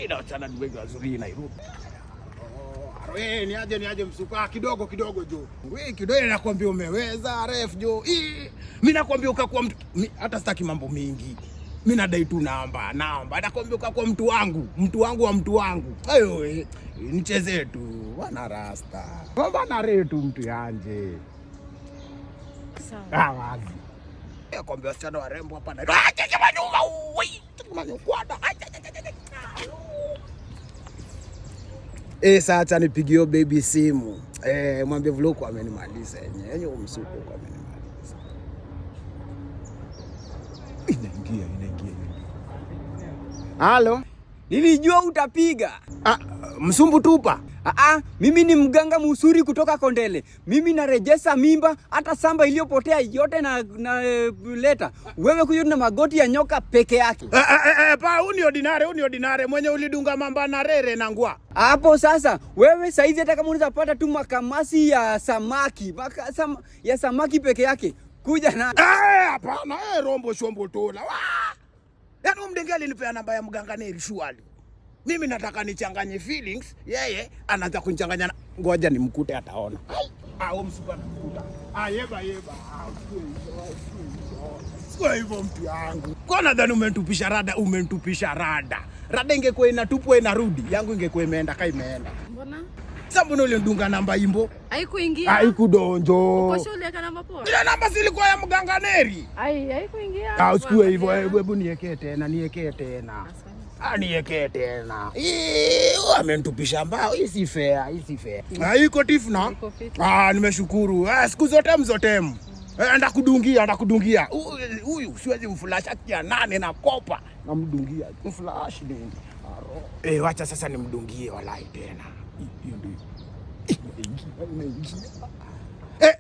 ina wachana wengi wazuri Nairobi. Ni aje msupa kidogo jo. Wewe kidogo nakwambia umeweza ref jo. Mimi nakwambia ukakuwa mtu hata sitaki mambo mingi. Mimi nadai tu namba. Nakwambia ukakuwa mtu wangu. Ayo nicheze tu bwana rasta. Bwana retu mtu yanje. Sawa. Wazi. Nakwambia wasichana warembo hapa na. Manyokwada. Sasa nipigie baby simu. Mwambie vloko amenimaliza yenyewe umsuko kwa amenimaliza. Inaingia. Halo? Nilijua utapiga. Msumbu tupa. Mimi ni mganga musuri kutoka Kondele. Mimi narejesha mimba hata samba iliyopotea yote na leta. Wewe kuyo na magoti ya nyoka peke yake. Uni ordinary mwenye ulidunga mamba na rere na ngwa. Hapo sasa wewe saizi hata kama unaweza pata tu makamasi ya samaki, ya samaki peke yake. Kuja na. Hapana, rombo shombo tola. Yaani mdengeli nipea namba ya mganga Neri shwali. Mimi nataka nichanganye feelings, yeye anaanza kunichanganya. Ngoja nimkute ataona. Msupa nakuta. Yeba. Sio hivyo mtu yangu. Kwa nadhani umentupisha rada. Rada ingekuwa inatupwa inarudi, yangu ingekuwa imeenda imeenda. Mbona? Sababu ulidunga namba imbo. Haikuingia. Haikudonjo. Uko shule kana mapoa. Ile namba silikuwa ya mganga Neri. Haikuingia. Usikue hivyo, hebu niwekee tena. Niwekee tena. Amenitupisha mbao. Hii si fair. Haiko tifna. Nimeshukuru. Siku zote mzotemu. Ndakudungia. Huyu siwezi mflash ya 8 na kopa. Namdungia. Mflash dingi. Wacha sasa nimdungie walai tena. Hiyo ndio.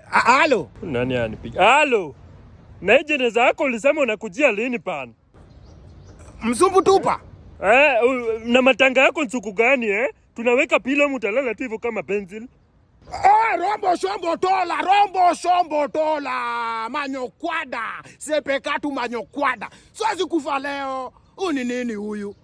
Halo. Nani anipiga? Halo. Na jeneza yako ulisema unakujia lini pana? Msumbu tupa. Na matanga yako nsuku gani Tunaweka pilo mutalala tu hivyo kama pencil. Rombo shombo tola. Manyokwada. Sepekatu manyokwada. Siwezi kufa leo. Uni nini huyu?